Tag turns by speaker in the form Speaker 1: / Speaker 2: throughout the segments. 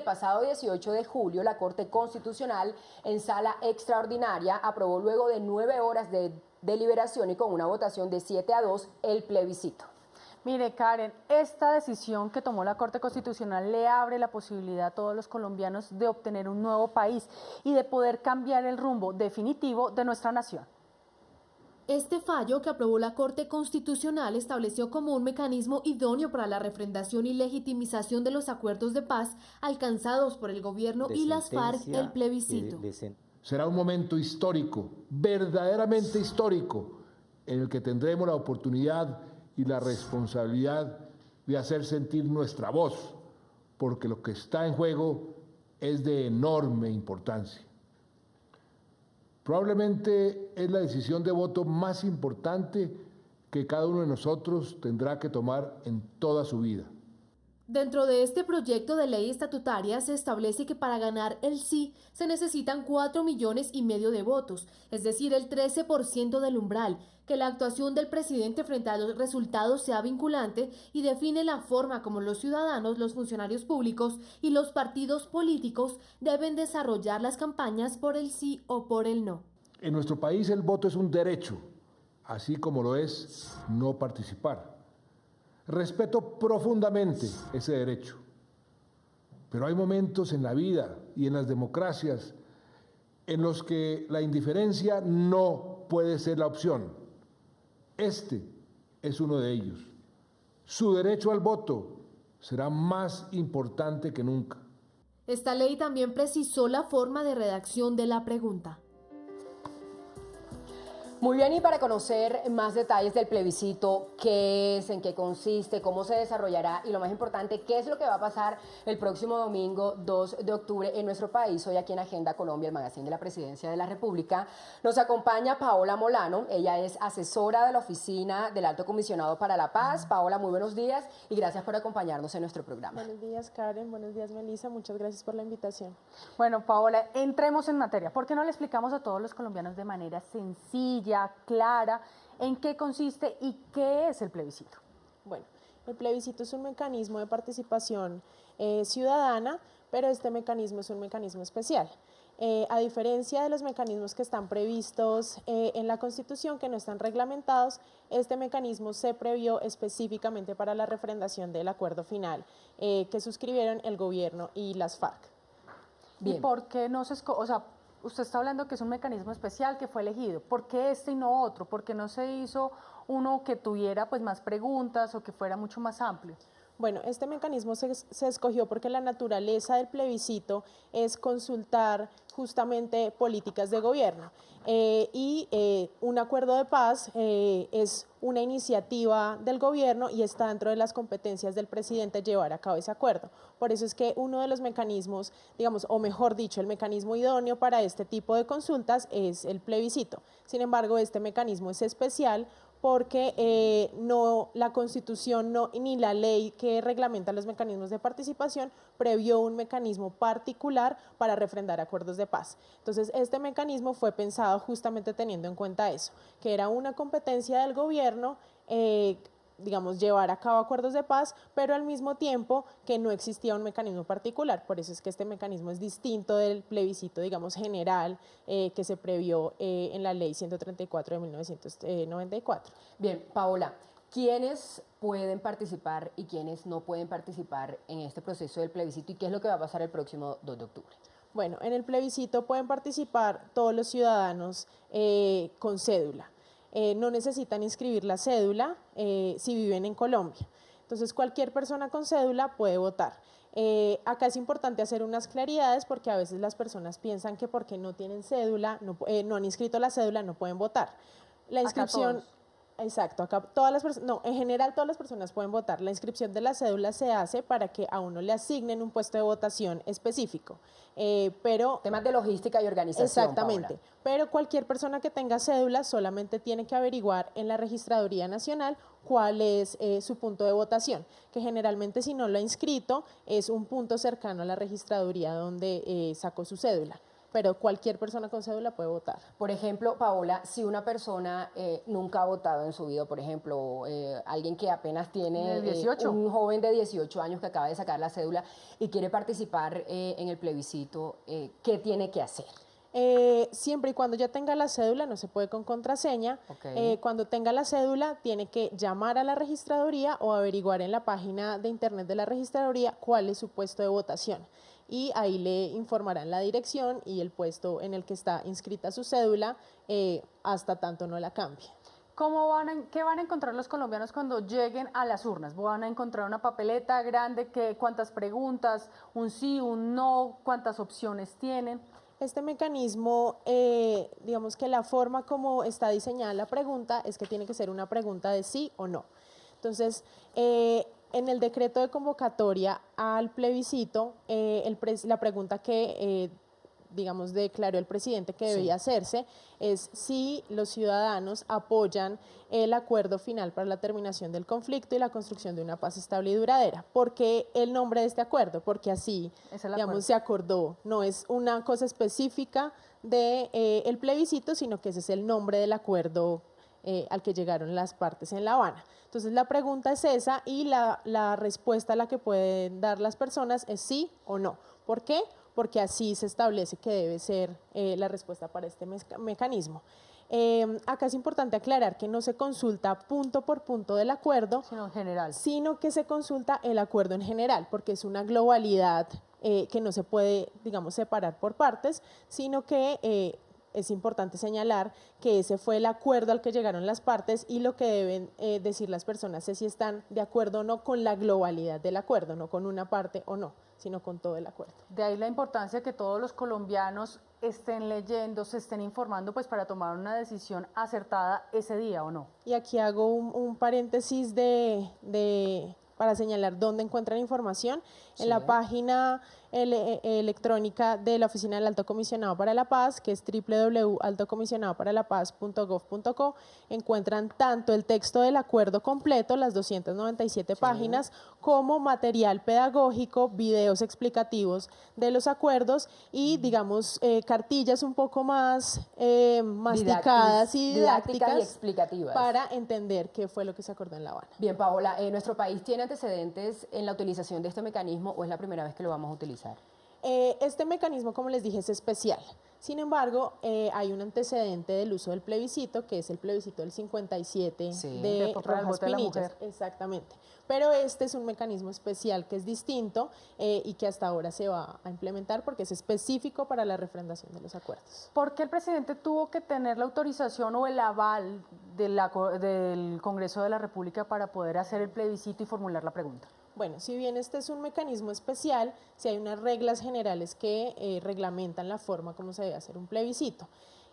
Speaker 1: pasado 18 de julio, la Corte Constitucional, en sala extraordinaria, aprobó luego de 9 horas de deliberación y con una votación de 7-2 el plebiscito.
Speaker 2: Mire, Karen, esta decisión que tomó la Corte Constitucional le abre la posibilidad a todos los colombianos de obtener un nuevo país y de poder cambiar el rumbo definitivo de nuestra nación.
Speaker 3: Este fallo que aprobó la Corte Constitucional estableció como un mecanismo idóneo para la refrendación y legitimización de los acuerdos de paz alcanzados por el gobierno y las FARC el plebiscito.
Speaker 4: Será un momento histórico, verdaderamente histórico, en el que tendremos la oportunidad y la responsabilidad de hacer sentir nuestra voz, porque lo que está en juego es de enorme importancia. Probablemente es la decisión de voto más importante que cada uno de nosotros tendrá que tomar en toda su vida.
Speaker 3: Dentro de este proyecto de ley estatutaria se establece que para ganar el sí se necesitan 4,5 millones de votos, es decir, el 13% del umbral, que la actuación del presidente frente a los resultados sea vinculante y define la forma como los ciudadanos, los funcionarios públicos y los partidos políticos deben desarrollar las campañas por el sí o por el no.
Speaker 4: En nuestro país el voto es un derecho, así como lo es no participar. Respeto profundamente ese derecho, pero hay momentos en la vida y en las democracias en los que la indiferencia no puede ser la opción. Este es uno de ellos. Su derecho al voto será más importante que nunca.
Speaker 3: Esta ley también precisó la forma de redacción de la pregunta.
Speaker 1: Muy bien, y para conocer más detalles del plebiscito, qué es, en qué consiste, cómo se desarrollará y lo más importante, qué es lo que va a pasar el próximo domingo 2 de octubre en nuestro país, hoy aquí en Agenda Colombia, el magazine de la Presidencia de la República, nos acompaña Paola Molano. Ella es asesora de la Oficina del Alto Comisionado para la Paz. Paola, muy buenos días y gracias por acompañarnos en nuestro programa.
Speaker 5: Buenos días, Karen. Buenos días, Melissa. Muchas gracias por la invitación.
Speaker 2: Bueno, Paola, entremos en materia. ¿Por qué no le explicamos a todos los colombianos de manera sencilla, clara, en qué consiste y qué es el plebiscito?
Speaker 5: Bueno, el plebiscito es un mecanismo de participación ciudadana, pero este mecanismo es un mecanismo especial. A diferencia de los mecanismos que están previstos en la Constitución, que no están reglamentados, este mecanismo se previó específicamente para la refrendación del acuerdo final que suscribieron el gobierno y las FARC.
Speaker 2: Bien. ¿Y por qué no se o sea, usted está hablando que es un mecanismo especial que fue elegido? ¿Por qué este y no otro? ¿Por qué no se hizo uno que tuviera pues más preguntas o que fuera mucho más amplio?
Speaker 5: Bueno, este mecanismo se escogió porque la naturaleza del plebiscito es consultar justamente políticas de gobierno un acuerdo de paz es una iniciativa del gobierno y está dentro de las competencias del presidente llevar a cabo ese acuerdo. Por eso es que uno de los mecanismos, digamos, o mejor dicho, el mecanismo idóneo para este tipo de consultas es el plebiscito. Sin embargo, este mecanismo es especial porque no, la Constitución ni la ley que reglamenta los mecanismos de participación previó un mecanismo particular para refrendar acuerdos de paz. Entonces, este mecanismo fue pensado justamente teniendo en cuenta eso, que era una competencia del gobierno, digamos, llevar a cabo acuerdos de paz, pero al mismo tiempo que no existía un mecanismo particular. Por eso es que este mecanismo es distinto del plebiscito, digamos, general que se previó en la ley 134 de 1994.
Speaker 1: Bien, Paola, ¿quiénes pueden participar y quiénes no pueden participar en este proceso del plebiscito y qué es lo que va a pasar el próximo 2 de octubre?
Speaker 5: Bueno, en el plebiscito pueden participar todos los ciudadanos con cédula. No necesitan inscribir la cédula si viven en Colombia. Entonces, cualquier persona con cédula puede votar. Acá es importante hacer unas claridades porque a veces las personas piensan que porque no tienen cédula, no han inscrito la cédula, no pueden votar. La inscripción... Exacto, acá todas las personas, no, en general todas las personas pueden votar. La inscripción de la cédula se hace para que a uno le asignen un puesto de votación específico, pero...
Speaker 1: Temas de logística y organización,
Speaker 5: Exactamente,
Speaker 1: Paola.
Speaker 5: Pero cualquier persona que tenga cédula solamente tiene que averiguar en la Registraduría Nacional cuál es su punto de votación, que generalmente si no lo ha inscrito es un punto cercano a la registraduría donde sacó su cédula. pero cualquier persona con cédula puede votar.
Speaker 1: Por ejemplo, Paola, si una persona nunca ha votado en su vida, por ejemplo, alguien que apenas tiene
Speaker 2: 18.
Speaker 1: Un joven de 18 años que acaba de sacar la cédula y quiere participar en el plebiscito, ¿qué tiene que hacer?
Speaker 5: Siempre y cuando ya tenga la cédula, no se puede con contraseña.
Speaker 1: Ok.
Speaker 5: Cuando tenga la cédula, tiene que llamar a la registraduría o averiguar en la página de internet de la registraduría cuál es su puesto de votación. Y ahí le informarán la dirección y el puesto en el que está inscrita su cédula hasta tanto no la cambie.
Speaker 2: ¿Qué van a encontrar los colombianos cuando lleguen a las urnas? ¿Van a encontrar una papeleta grande? ¿Cuántas preguntas? ¿Un sí, un no? ¿Cuántas opciones tienen?
Speaker 5: Este mecanismo, digamos que la forma como está diseñada la pregunta es que tiene que ser una pregunta de sí o no. Entonces, en el decreto de convocatoria al plebiscito, la pregunta que, digamos, declaró el presidente que debía hacerse es si los ciudadanos apoyan el acuerdo final para la terminación del conflicto y la construcción de una paz estable y duradera. ¿Por qué el nombre de este acuerdo? Porque así, digamos, se acordó. No es una cosa específica del plebiscito, sino que ese es el nombre del acuerdo al que llegaron las partes en La Habana. Entonces la pregunta es esa y la respuesta a la que pueden dar las personas es sí o no. ¿Por qué? Porque así se establece que debe ser la respuesta para este mecanismo. Acá es importante aclarar que no se consulta punto por punto del acuerdo,
Speaker 2: Sino en general.
Speaker 5: sino que se consulta el acuerdo en general, porque es una globalidad que no se puede, digamos, separar por partes, sino que es importante señalar que ese fue el acuerdo al que llegaron las partes y lo que deben decir las personas es si están de acuerdo o no con la globalidad del acuerdo, no con una parte o no, sino con todo el acuerdo.
Speaker 2: De ahí la importancia que todos los colombianos estén leyendo, se estén informando, pues para tomar una decisión acertada ese día o no.
Speaker 5: Y aquí hago un paréntesis para señalar dónde encuentran información. En la página electrónica de la Oficina del Alto Comisionado para la Paz, que es www.altocomisionadoparalapaz.gov.co, encuentran tanto el texto del acuerdo completo, las 297 páginas, como material pedagógico, videos explicativos de los acuerdos y, digamos, cartillas un poco más masticadas y didácticas
Speaker 1: y explicativas
Speaker 5: para entender qué fue lo que se acordó en La Habana.
Speaker 1: Bien, Paola, ¿nuestro país tiene antecedentes en la utilización de este mecanismo o es la primera vez que lo vamos a utilizar?
Speaker 5: Este mecanismo, como les dije, es especial. Sin embargo, hay un antecedente del uso del plebiscito, que es el plebiscito del 57 de Rojas Pinillas. Exactamente. Pero este es un mecanismo especial que es distinto y que hasta ahora se va a implementar porque es específico para la refrendación de los acuerdos.
Speaker 2: ¿Por qué el presidente tuvo que tener la autorización o el aval del Congreso de la República para poder hacer el plebiscito y formular la pregunta?
Speaker 5: Bueno, si bien este es un mecanismo especial, sí hay unas reglas generales que reglamentan la forma como se debe hacer un plebiscito.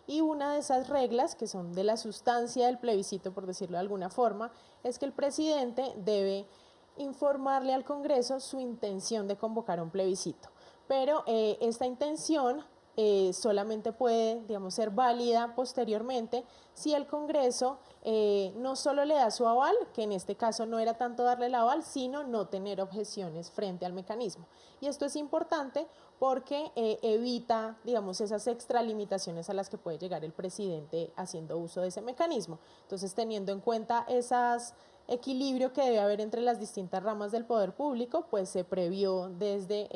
Speaker 5: Y una de esas reglas, que son de la sustancia del plebiscito, por decirlo de alguna forma, es que el presidente debe informarle al Congreso su intención de convocar un plebiscito. Pero esta intención solamente puede, digamos, ser válida posteriormente si el Congreso no solo le da su aval, que en este caso no era tanto darle el aval, sino no tener objeciones frente al mecanismo. Y esto es importante porque evita, digamos, esas extralimitaciones a las que puede llegar el presidente haciendo uso de ese mecanismo. Entonces, teniendo en cuenta esos equilibrio que debe haber entre las distintas ramas del poder público, pues se previó desde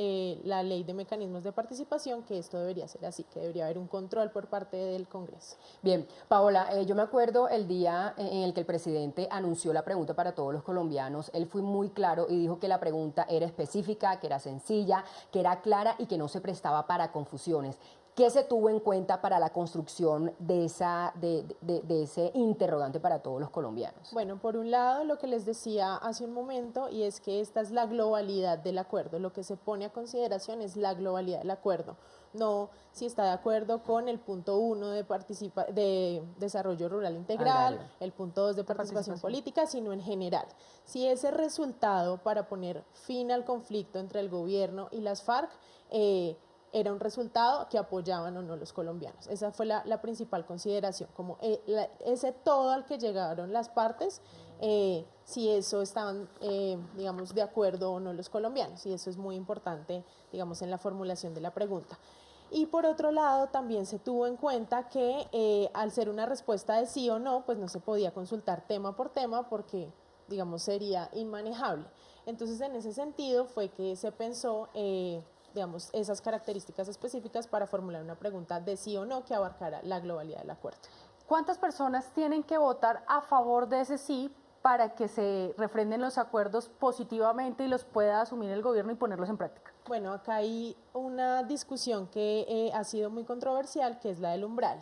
Speaker 5: la ley de mecanismos de participación que esto debería ser así, que debería haber un control por parte del Congreso.
Speaker 1: Bien, Paola, yo me acuerdo el día en el que el presidente anunció la pregunta para todos los colombianos, él fue muy claro y dijo que la pregunta era específica, que era sencilla, que era clara y que no se prestaba para confusiones. ¿Qué se tuvo en cuenta para la construcción de ese interrogante para todos los colombianos?
Speaker 5: Bueno, por un lado, lo que les decía hace un momento, y es que esta es la globalidad del acuerdo. Lo que se pone a consideración es la globalidad del acuerdo. No si está de acuerdo con el punto 1 de desarrollo rural integral, el punto 2 de participación política, sino en general. Si ese resultado para poner fin al conflicto entre el gobierno y las FARC era un resultado que apoyaban o no los colombianos. Esa fue la principal consideración, como ese todo al que llegaron las partes, si eso estaban, digamos, de acuerdo o no los colombianos, y eso es muy importante, digamos, en la formulación de la pregunta. Y por otro lado, también se tuvo en cuenta que al ser una respuesta de sí o no, pues no se podía consultar tema por tema porque, digamos, sería inmanejable. Entonces, en ese sentido fue que se pensó, digamos, esas características específicas para formular una pregunta de sí o no que abarcara la globalidad del acuerdo.
Speaker 2: ¿Cuántas personas tienen que votar a favor de ese sí para que se refrenden los acuerdos positivamente y los pueda asumir el gobierno y ponerlos en práctica?
Speaker 5: Bueno, acá hay una discusión que ha sido muy controversial, que es la del umbral.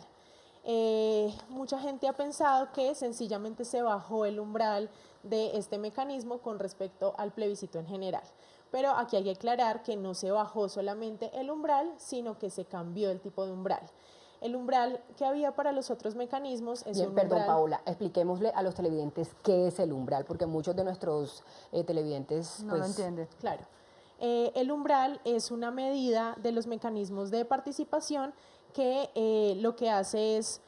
Speaker 5: Mucha gente ha pensado que sencillamente se bajó el umbral de este mecanismo con respecto al plebiscito en general. Pero aquí hay que aclarar que no se bajó solamente el umbral, sino que se cambió el tipo de umbral. El umbral que había para los otros mecanismos es
Speaker 1: Bien,
Speaker 5: un
Speaker 1: perdón,
Speaker 5: umbral…
Speaker 1: Paola, expliquémosle a los televidentes qué es el umbral, porque muchos de nuestros televidentes
Speaker 2: No lo entienden.
Speaker 5: Claro. El umbral es una medida de los mecanismos de participación que lo que hace es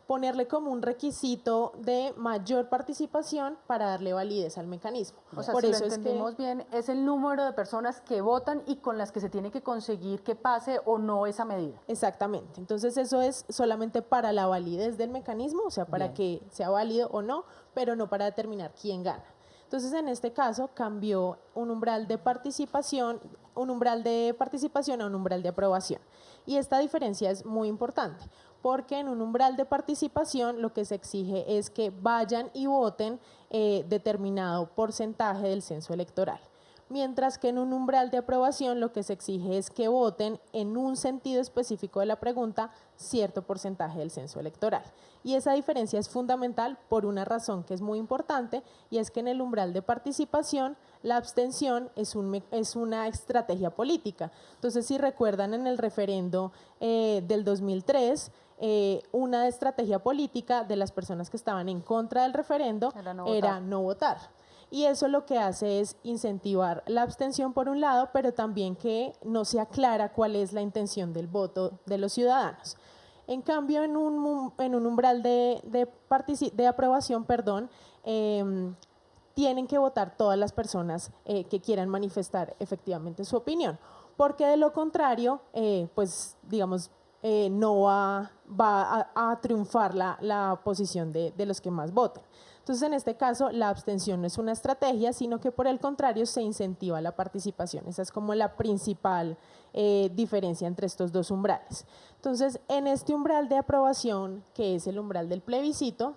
Speaker 5: ponerle como un requisito de mayor participación para darle validez al mecanismo.
Speaker 2: O sea,
Speaker 5: Por
Speaker 2: si
Speaker 5: eso
Speaker 2: lo
Speaker 5: es que…
Speaker 2: entendimos bien, es el número de personas que votan y con las que se tiene que conseguir que pase o no esa medida.
Speaker 5: Exactamente, entonces eso es solamente para la validez del mecanismo, o sea, para que sea válido o no, pero no para determinar quién gana. Entonces, en este caso, cambió un umbral de participación a un umbral de aprobación. Y esta diferencia es muy importante, porque en un umbral de participación lo que se exige es que vayan y voten determinado porcentaje del censo electoral. Mientras que en un umbral de aprobación lo que se exige es que voten en un sentido específico de la pregunta cierto porcentaje del censo electoral. Y esa diferencia es fundamental por una razón que es muy importante, y es que en el umbral de participación la abstención es una estrategia política. Entonces, si recuerdan en el referendo del 2003, una estrategia política de las personas que estaban en contra del referendo era no votar. Y eso lo que hace es incentivar la abstención por un lado, pero también que no se aclara cuál es la intención del voto de los ciudadanos. En cambio, en un umbral de aprobación, tienen que votar todas las personas que quieran manifestar efectivamente su opinión, porque de lo contrario, pues digamos, no va a triunfar la posición de los que más voten. Entonces, en este caso, la abstención no es una estrategia, sino que por el contrario se incentiva la participación. Esa es como la principal diferencia entre estos dos umbrales. Entonces, en este umbral de aprobación, que es el umbral del plebiscito,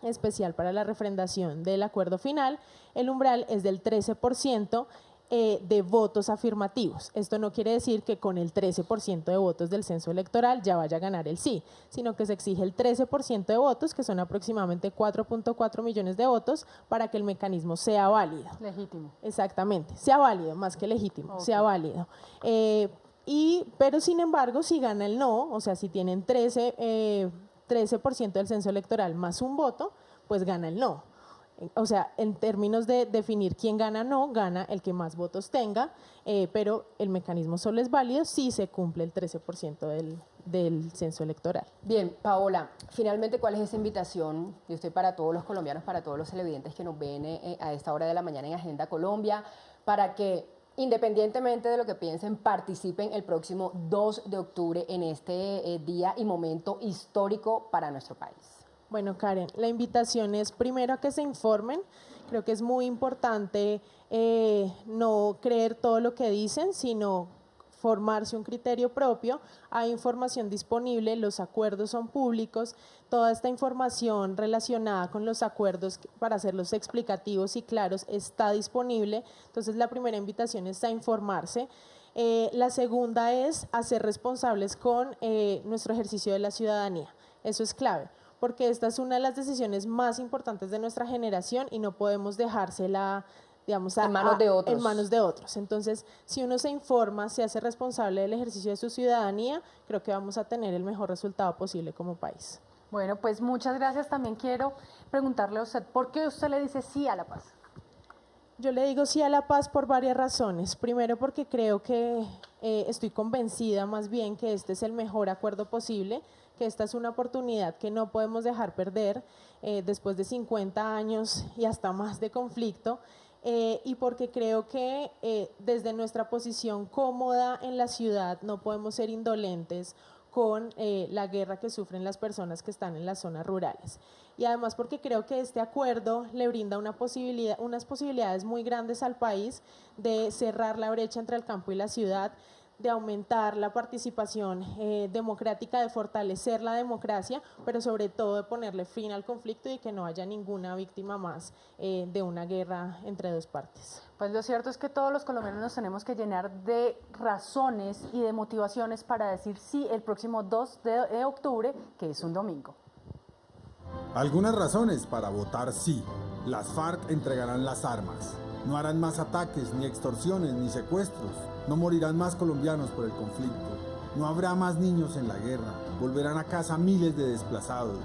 Speaker 5: especial para la refrendación del acuerdo final, el umbral es del 13% de votos afirmativos. Esto no quiere decir que con el 13% de votos del censo electoral ya vaya a ganar el sí, sino que se exige el 13% de votos, que son aproximadamente 4.4 millones de votos, para que el mecanismo sea válido.
Speaker 2: Legítimo.
Speaker 5: Exactamente, sea válido, más que legítimo, sea válido. Pero sin embargo, si gana el no, o sea, si tienen 13% del censo electoral más un voto, pues gana el no. O sea, en términos de definir quién gana o no, gana el que más votos tenga, pero el mecanismo solo es válido si se cumple el 13% del censo electoral.
Speaker 1: Bien, Paola, finalmente, ¿cuál es esa invitación de usted para todos los colombianos, para todos los televidentes que nos ven a esta hora de la mañana en Agenda Colombia, para que, independientemente de lo que piensen, participen el próximo 2 de octubre en este día y momento histórico para nuestro país?
Speaker 5: Bueno, Karen, la invitación es primero a que se informen. Creo que es muy importante no creer todo lo que dicen, sino formarse un criterio propio. Hay información disponible, los acuerdos son públicos, toda esta información relacionada con los acuerdos para hacerlos explicativos y claros está disponible. Entonces, la primera invitación es a informarse. La segunda es a ser responsables con nuestro ejercicio de la ciudadanía. Eso es clave, porque esta es una de las decisiones más importantes de nuestra generación y no podemos dejársela, digamos,
Speaker 1: en manos de otros.
Speaker 5: Entonces, si uno se informa, se hace responsable del ejercicio de su ciudadanía, creo que vamos a tener el mejor resultado posible como país.
Speaker 2: Bueno, pues muchas gracias. También quiero preguntarle a usted, ¿por qué usted le dice sí a la paz?
Speaker 5: Yo le digo sí a la paz por varias razones. Primero, porque creo que estoy convencida más bien que este es el mejor acuerdo posible, que esta es una oportunidad que no podemos dejar perder después de 50 años y hasta más de conflicto. y porque creo que desde nuestra posición cómoda en la ciudad no podemos ser indolentes con la guerra que sufren las personas que están en las zonas rurales. Y además porque creo que este acuerdo le brinda unas posibilidades muy grandes al país de cerrar la brecha entre el campo y la ciudad, de aumentar la participación democrática, de fortalecer la democracia, pero sobre todo de ponerle fin al conflicto y que no haya ninguna víctima más de una guerra entre dos partes.
Speaker 2: Pues lo cierto es que todos los colombianos nos tenemos que llenar de razones y de motivaciones para decir sí el próximo 2 de octubre, que es un domingo.
Speaker 6: Algunas razones para votar sí. Las FARC entregarán las armas. No harán más ataques, ni extorsiones, ni secuestros. No morirán más colombianos por el conflicto. No habrá más niños en la guerra. Volverán a casa miles de desplazados.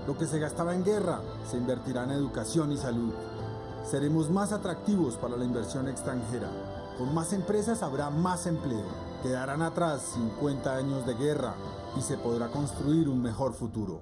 Speaker 6: Lo que se gastaba en guerra se invertirá en educación y salud. Seremos más atractivos para la inversión extranjera. Con más empresas habrá más empleo. Quedarán atrás 50 años de guerra y se podrá construir un mejor futuro.